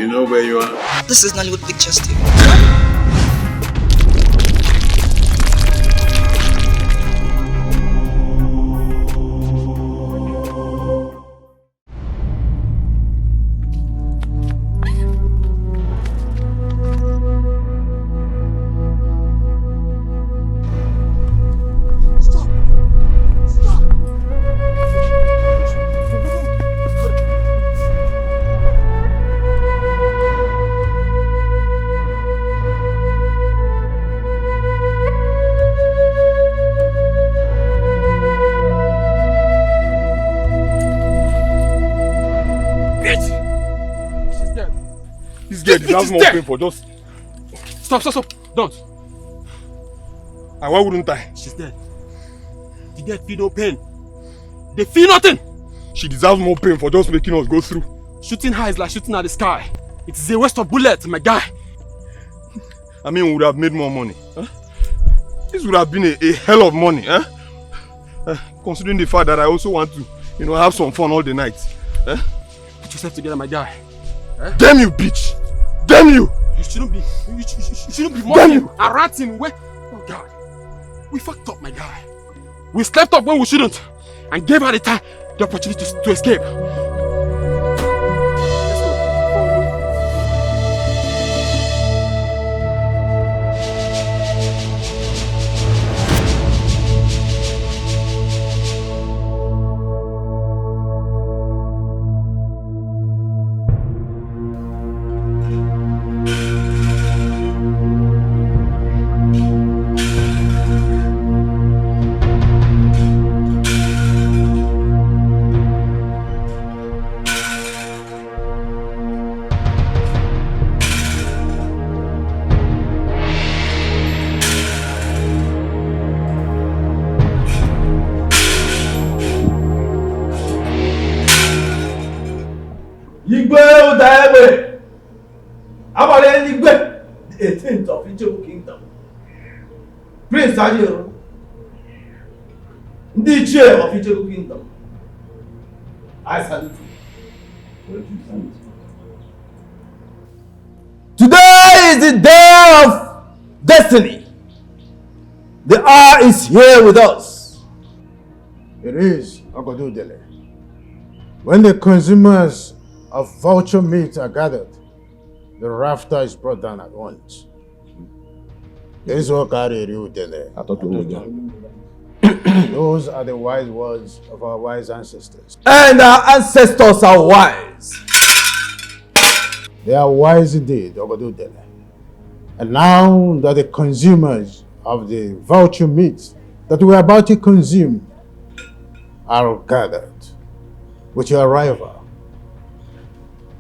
You know where you are? This is Nollywood Pictures TV. That's more painful. Just stop. Don't. And why wouldn't I? She's dead. The dead feel no pain. They feel nothing. She deserves more pain for just making us go through. Shooting her is like shooting at the sky. It is a waste of bullets, my guy. I mean, we would have made more money. Huh? This would have been a hell of money, huh? Considering the fact that I also want to, have some fun all the night. Huh? Put yourself together, my guy. Huh? Damn you, bitch! Damn you! You shouldn't be mocking and ranting. Oh God, we fucked up, my guy. We slept up when we shouldn't, and gave her the opportunity to escape. Amaechi, the 18th of Ijebu Kingdom. Prince Arum, the chair of Ijebu Kingdom. I salute you. Today is the day of destiny. The hour is here with us. It is Ogodudele. When the consumers of vulture meat are gathered, the rafter is brought down at once. This is what carried you there. Those are the wise words of our wise ancestors. And our ancestors are wise. They are wise indeed, Ogodudele. And now that the consumers of the vulture meat that we are about to consume are gathered, with your arrival,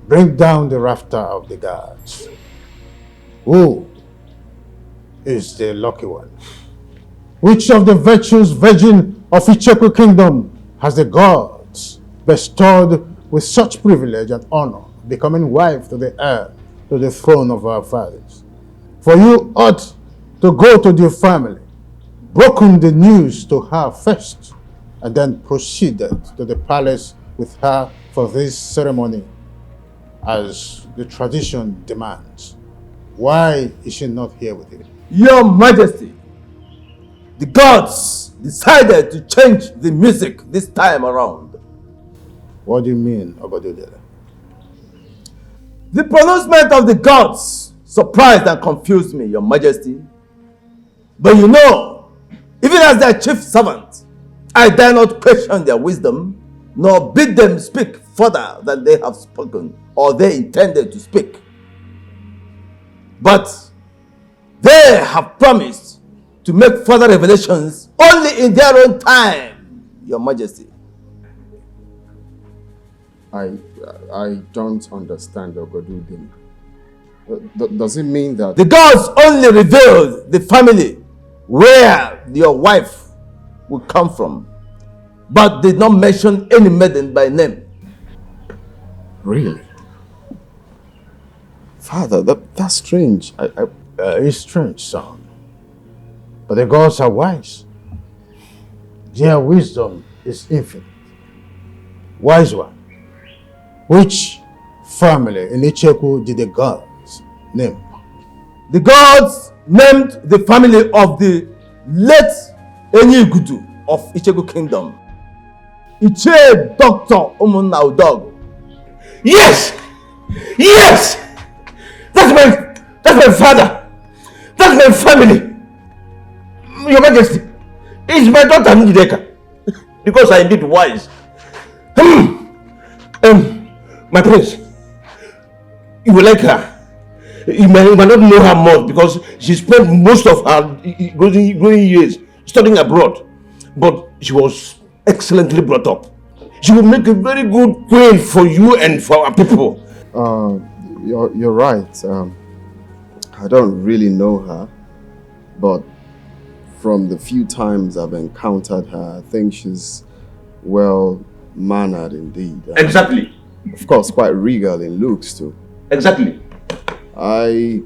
bring down the rafter of the gods. Who is the lucky one? Which of the virtuous virgin of Icheku kingdom has the gods bestowed with such privilege and honor, becoming wife to the heir to the throne of our fathers? For you ought to go to your family, broken the news to her first, and then proceeded to the palace with her for this ceremony, as the tradition demands. Why is she not here with you? Your Majesty, the gods decided to change the music this time around. What do you mean, Ogodudele? The pronouncement of the gods surprised and confused me, Your Majesty. But even as their chief servant, I dare not question their wisdom, nor bid them speak further than they have spoken or they intended to speak. But they have promised to make further revelations only in their own time, Your Majesty. I don't understand, Ogodudele. Does it mean that the gods only revealed the family where your wife will come from, but did not mention any maiden by name? Really? Father, that's strange. It's strange, son. But the gods are wise. Their wisdom is infinite. Wise one, which family in Icheku did the gods name? The gods named the family of the late Enyigudu of Icheku Kingdom. Iche Dr. Umunna Udog. Yes! Yes! That's my father! That's my family! Your Majesty, it's my daughter Njideka. Because I did wise. My prince, you will like her. You might not know her much because she spent most of her growing years studying abroad. But she was excellently brought up. She will make a very good queen for you and for our people. You're right. I don't really know her, but from the few times I've encountered her, I think she's well-mannered indeed. Exactly. Of course, quite regal in looks too. Exactly. I'll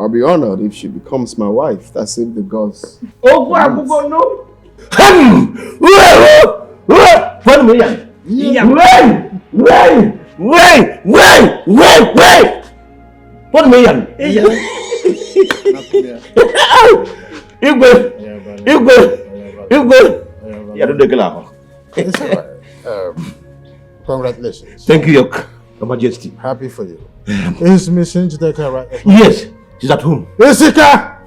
be honored if she becomes my wife. That's if the gods. Oh, no. What me? It's all right. Congratulations. Thank you, Your Majesty. Happy for you. Is Miss Njideka right? Yes, she's at home. Isika!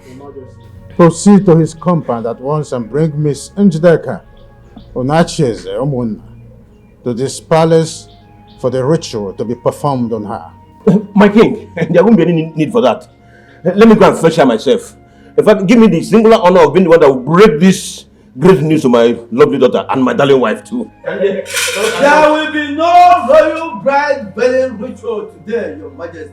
Proceed to his compound at once and bring Miss Njideka Onacheze Omunna to this palace for the ritual to be performed on her. My king, there won't be any need for that. Let me go and fetch her myself. In fact, give me the singular honor of being the one that will break this great news to my lovely daughter and my darling wife too. There will be no royal bride wedding ritual today, Your Majesty.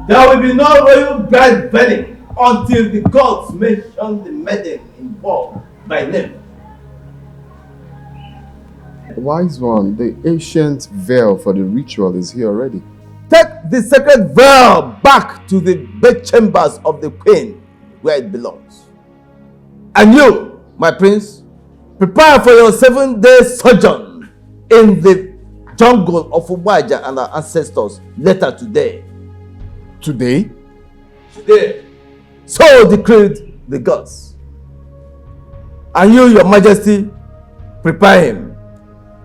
There will be no royal bride wedding until the gods mention the maiden involved by name. Wise one, the ancient veil for the ritual is here already. Take the sacred veil back to the bedchambers of the queen where it belongs. And you, my prince, prepare for your 7-day sojourn in the jungle of Ukeje and our ancestors later today. Today? Today. So decreed the gods. And you, Your Majesty, prepare him.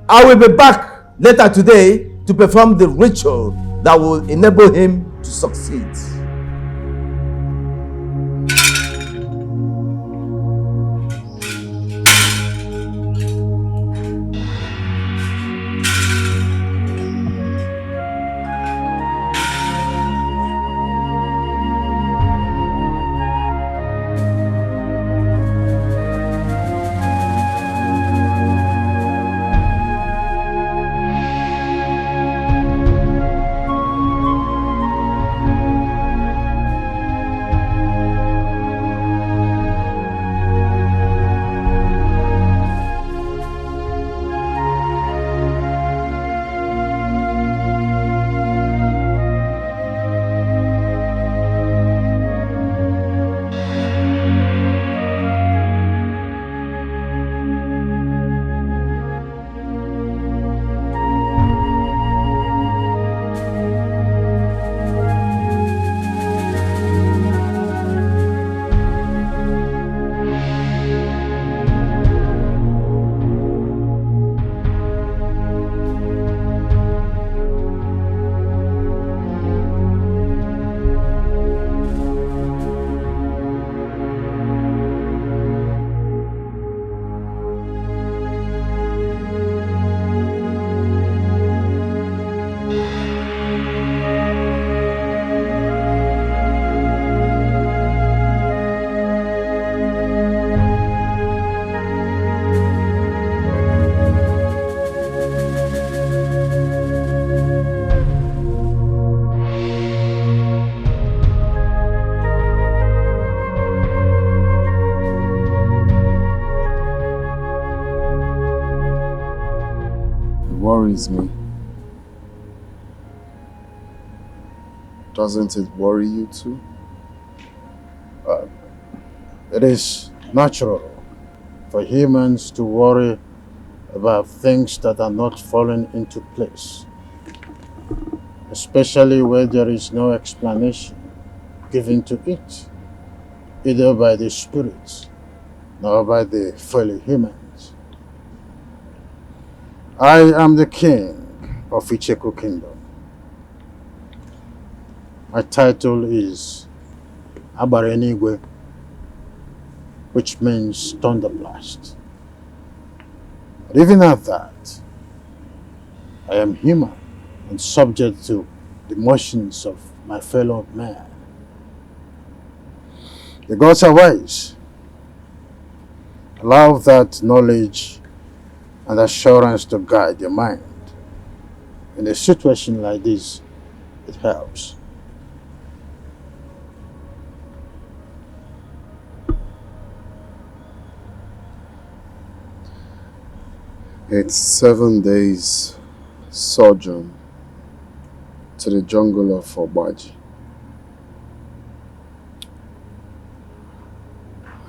I will be back later today to perform the ritual that will enable him to succeed. Worries me. Doesn't it worry you too? It is natural for humans to worry about things that are not falling into place, especially where there is no explanation given to it, either by the spirits nor by the fellow humans. I am the king of Icheku Kingdom. My title is Abarenigwe, which means thunderblast. But even at that, I am human and subject to the motions of my fellow man. The gods are wise. Allow that knowledge and assurance to guide your mind. In a situation like this, it helps. It's 7 days sojourn to the jungle of Obaji.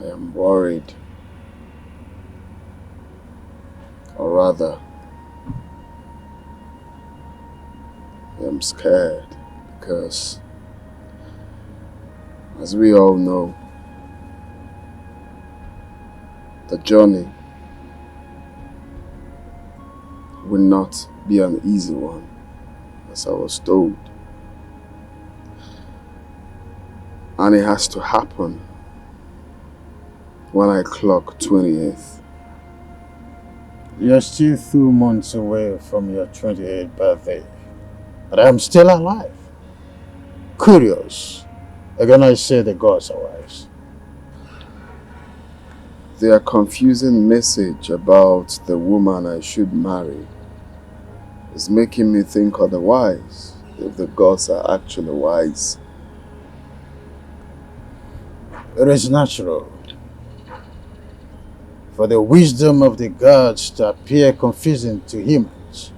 I am worried. Or rather, I am scared because, as we all know, the journey will not be an easy one, as I was told. And it has to happen when I clock 28th. You're still 2 months away from your 28th birthday, but I'm still alive. Curious. Again, I say the gods are wise. Their confusing message about the woman I should marry is making me think otherwise, if the gods are actually wise. It is natural for the wisdom of the gods to appear confusing to humans,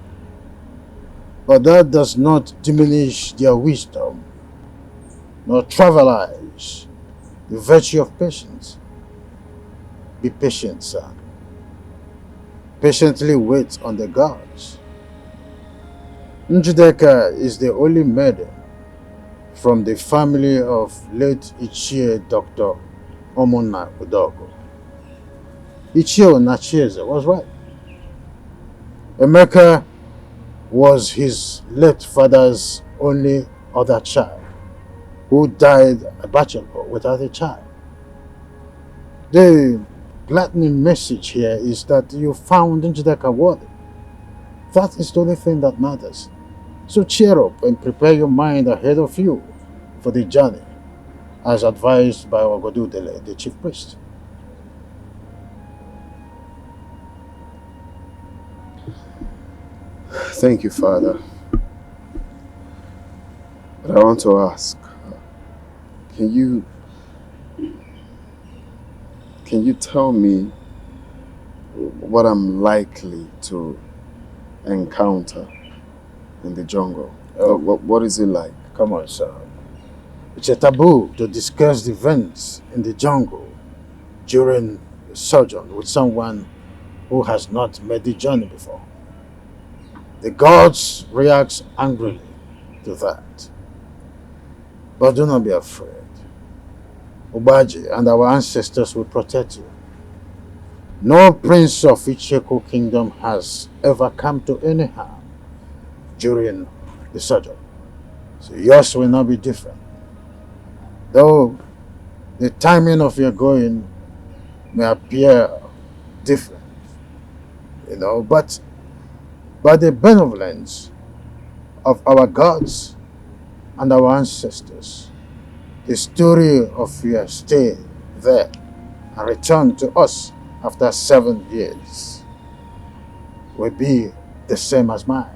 but that does not diminish their wisdom, nor trivialize the virtue of patience. Be patient, son. Patiently wait on the gods. Njideka is the only maiden from the family of late Ichie Dr. Omona Udogo. Ichie Nachieze was right. Emeka was his late father's only other child, who died a bachelor without a child. The gladdening message here is that you found Njideka worthy. That is the only thing that matters. So cheer up and prepare your mind ahead of you for the journey, as advised by Ogodudele, the chief priest. Thank you, Father. But I want to ask, can you tell me what I'm likely to encounter in the jungle? Oh. What is it like? Come on, sir. It's a taboo to discuss the events in the jungle during a sojourn with someone who has not made the journey before. The gods react angrily to that. But do not be afraid. Obaji and our ancestors will protect you. No prince of Icheku Kingdom has ever come to any harm during the sojourn. So yours will not be different. Though the timing of your going may appear different, but by the benevolence of our gods and our ancestors, the story of your stay there and return to us after 7 years will be the same as mine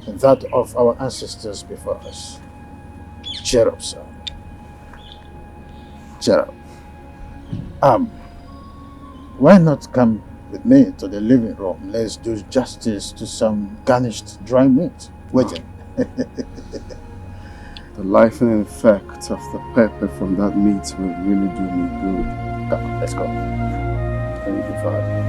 and that of our ancestors before us. Cheer up, sir. Cheer up. Why not come with me to the living room? Let's do justice to some garnished dry meat waiting. The life-and effect of the pepper from that meat will really do me good. Come on, let's go. Thank you, Father.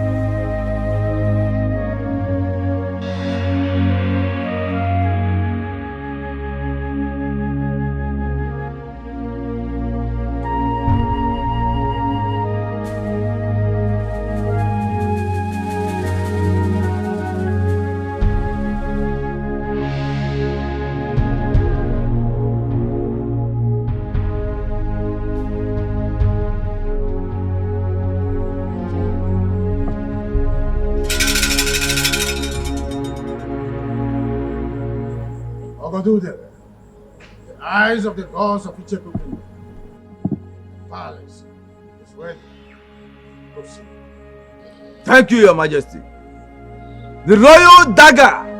Ogodudele, the eyes of the gods of Ichekuku. Palace is ready. Proceed. Thank you, Your Majesty. The royal dagger.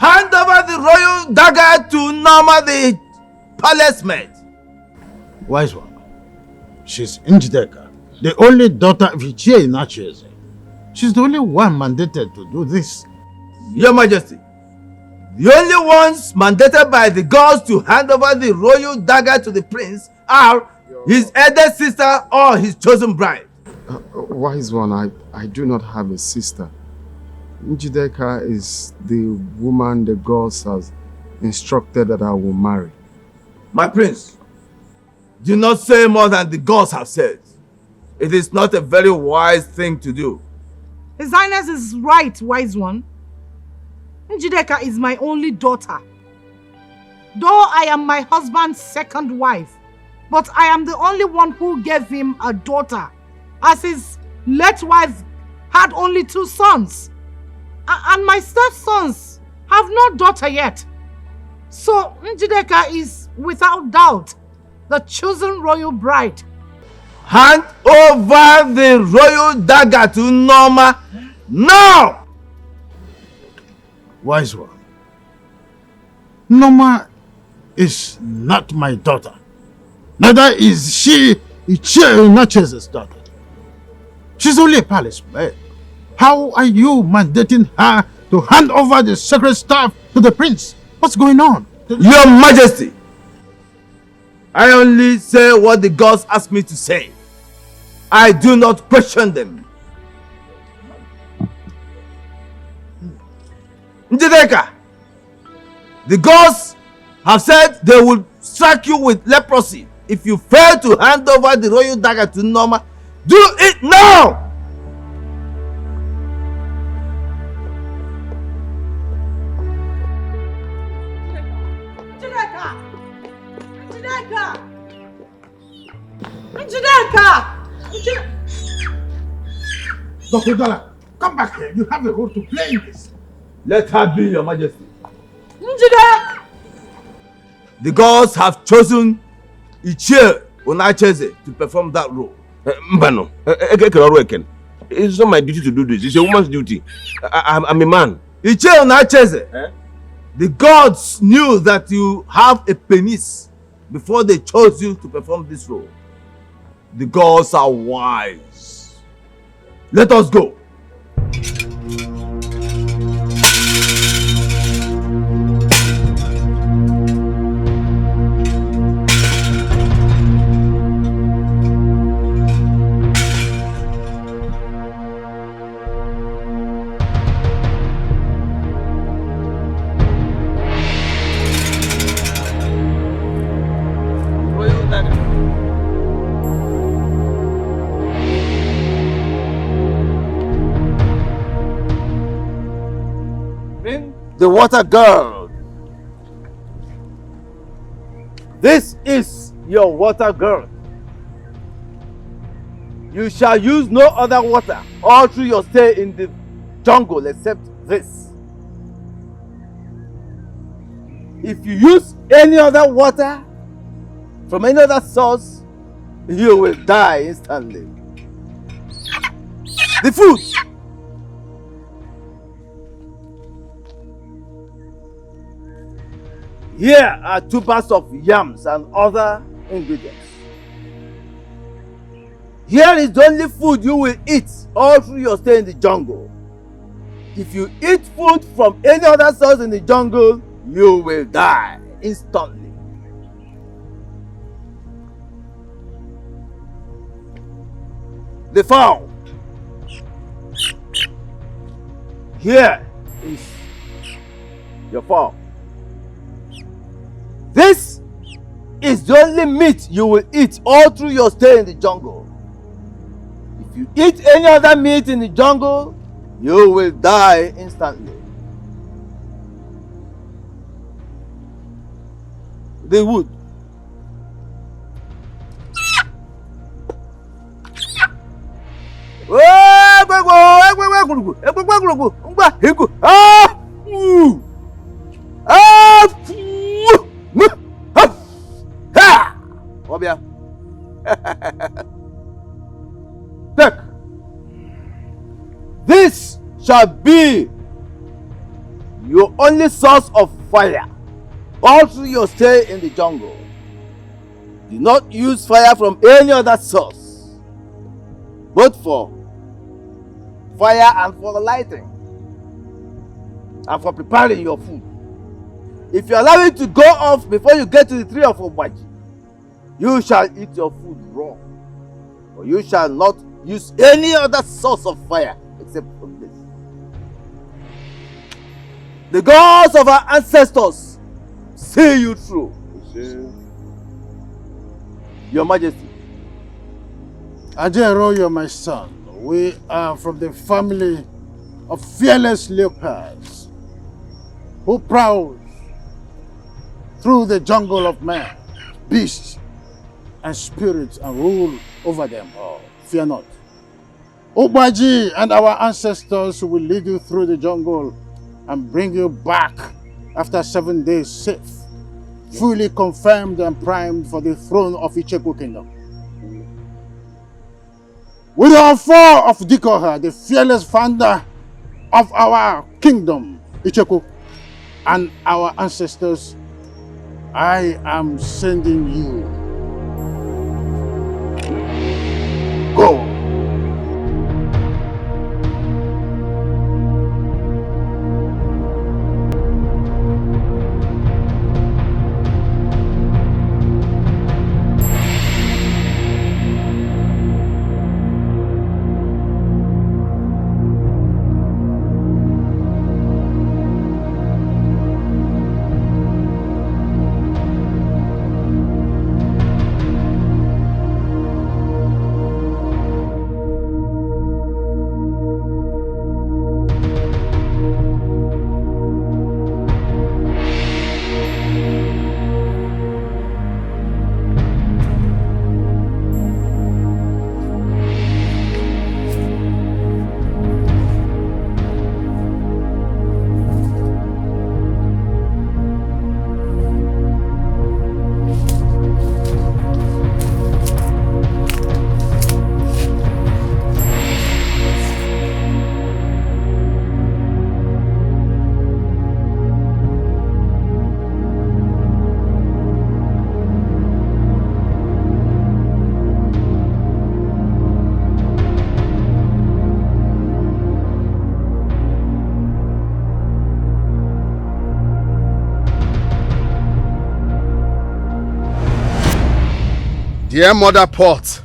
Hand over the royal dagger to Norma the palace maid. Wise one. She's Njideka, the only daughter of Ichie in Adaeze. She's the only one mandated to do this. Your Majesty, the only ones mandated by the gods to hand over the royal dagger to the prince are his elder sister or his chosen bride. Wise one, I do not have a sister. Njideka is the woman the gods has instructed that I will marry. My prince, do not say more than the gods have said. It is not a very wise thing to do. His Highness is right, wise one. Njideka is my only daughter. Though I am my husband's second wife, but I am the only one who gave him a daughter, as his late wife had only 2 sons. And my stepsons have no daughter yet. So Njideka is, without doubt, the chosen royal bride. Hand over the royal dagger to Norma now! Wise one. Norma is not my daughter. Neither is she Ichie Adaeze's daughter. She's only a palace maid. How are you mandating her to hand over the sacred staff to the prince? What's going on? Your Majesty, I only say what the gods ask me to say. I do not question them. Njideka, the gods have said they will strike you with leprosy if you fail to hand over the royal dagger to Norma. Do it now! Dr. Dollar, come back here. You have a role to play in this. Let her be, Your Majesty. Njideka! The gods have chosen Ichie Adaeze to perform that role. Mbano, it's not my duty to do this. It's a woman's duty. I'm a man. Ichie Adaeze, the gods knew that you have a penis before they chose you to perform this role. The gods are wise. Let us go. The water girl. This is your water girl. You shall use no other water all through your stay in the jungle except this. If you use any other water from any other source, you will die instantly. The food. Here are tubers of yams and other ingredients. Here is the only food you will eat all through your stay in the jungle. If you eat food from any other source in the jungle, you will die instantly. The fowl. Here is your fowl. This is the only meat you will eat all through your stay in the jungle. If you eat any other meat in the jungle, you will die instantly. The wood. Take. This shall be your only source of fire all through your stay in the jungle. Do not use fire from any other source, both for fire and for lighting and for preparing your food. If you allow it to go off before you get to the tree of Obaji, you shall eat your food raw, or you shall not use any other source of fire except from this. The gods of our ancestors see you through. Your Majesty. Ajero, you're my son. We are from the family of fearless leopards who prowl through the jungle of man, beasts, and spirits and rule over them all. Fear not. Obaji and our ancestors will lead you through the jungle and bring you back after 7 days safe, fully confirmed and primed for the throne of Icheku Kingdom. With the Offor of Dikoha, the fearless founder of our kingdom, Icheku, and our ancestors, I am sending you. Go. Dear Mother Pot,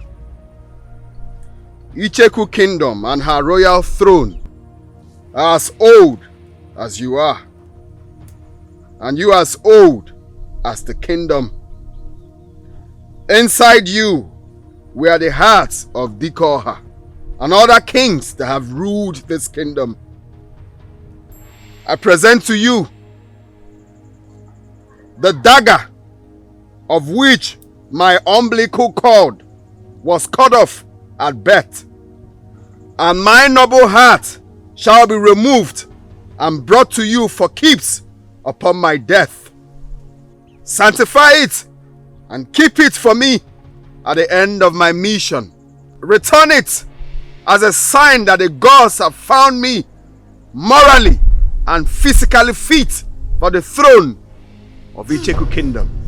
Icheku Kingdom and her royal throne are as old as you are, and you as old as the kingdom. Inside you were the hearts of Dikoha and other kings that have ruled this kingdom. I present to you the dagger of which my umbilical cord was cut off at birth, and my noble heart shall be removed and brought to you for keeps upon my death. Sanctify it and keep it for me at the end of my mission. Return it as a sign that the gods have found me morally and physically fit for the throne of Icheku Kingdom.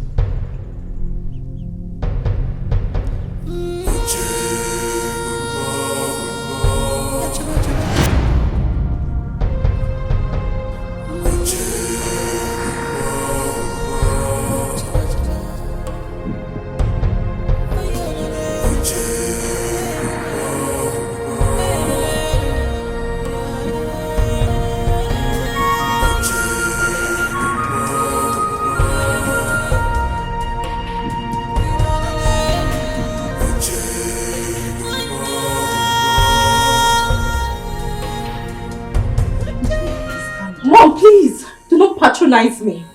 patronize me.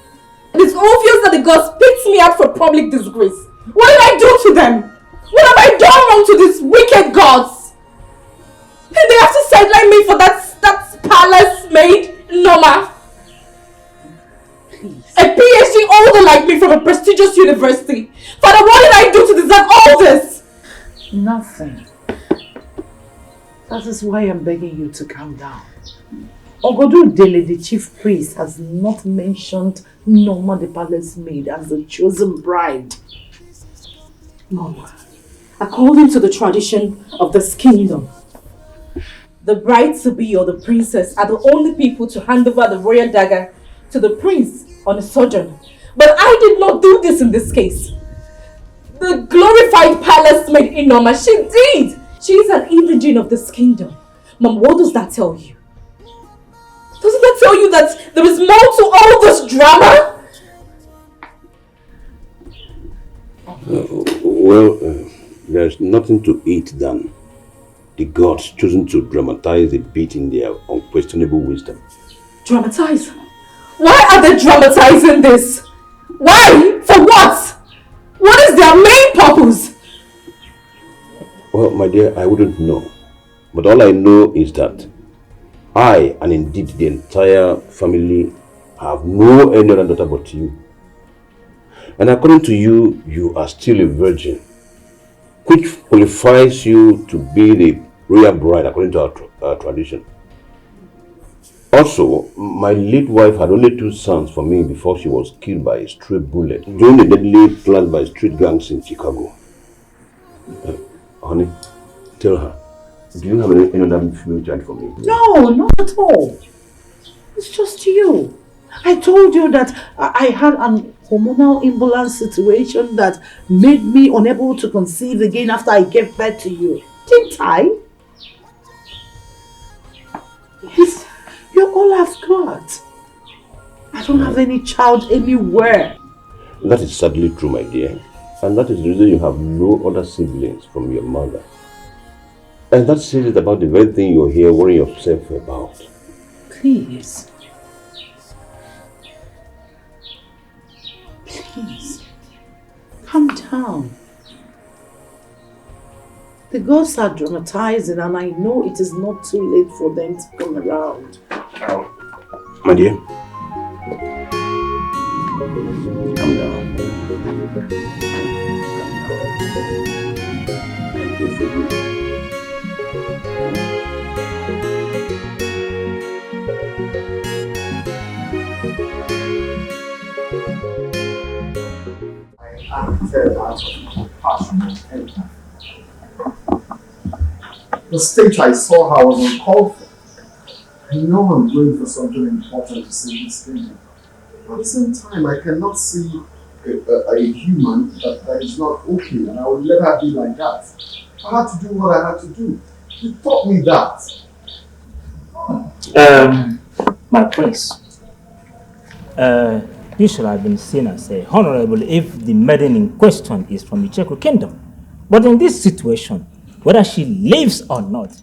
It is obvious that the gods picked me out for public disgrace. What did I do to them? What have I done wrong to these wicked gods? And they have to sideline me for that palace maid, Norma. Please. A PhD holder like me from a prestigious university. Father, what did I do to deserve all this? Nothing. That is why I'm begging you to calm down. Ogodudele, the chief priest, has not mentioned Norma the palace maid as the chosen bride. Mama, according to the tradition of this kingdom, the bride-to-be or the princess are the only people to hand over the royal dagger to the prince on a sojourn. But I did not do this in this case. The glorified palace maid Norma, she did! She is an indigene of this kingdom. Mom, what does that tell you? Doesn't that tell you that there is more to all this drama? There's nothing to it than the gods choosing to dramatize a bit in their unquestionable wisdom. Dramatize? Why are they dramatizing this? Why? For what? What is their main purpose? Well, my dear, I wouldn't know. But all I know is that I, and indeed the entire family, have no any other daughter but you. And according to you, you are still a virgin, which qualifies you to be the royal bride according to our tradition. Also, my late wife had only 2 sons for me before she was killed by a stray bullet during the deadly planned by street gangs in Chicago. Honey, tell her, do you have any other female child for me? No, not at all. It's just you. I told you that I had an hormonal imbalance situation that made me unable to conceive again after I gave birth to you. Didn't I? Yes, you're all I've got. I don't have any child anywhere. That is sadly true, my dear. And that is the reason you have no other siblings from your mother. And that says it about the very thing you're here worrying yourself about. Please. Please. Calm down. The gods are dramatizing and I know it is not too late for them to come around. My dear. Calm down. The stage I saw her was uncalled for. I know I'm going for something important to say this thing. But at the same time, I cannot see a human that is not okay, and I would let her be like that. I had to do what I had to do. You taught me that. My prince, you should have been seen as a honorable if the maiden in question is from the Czech kingdom. But in this situation, whether she lives or not,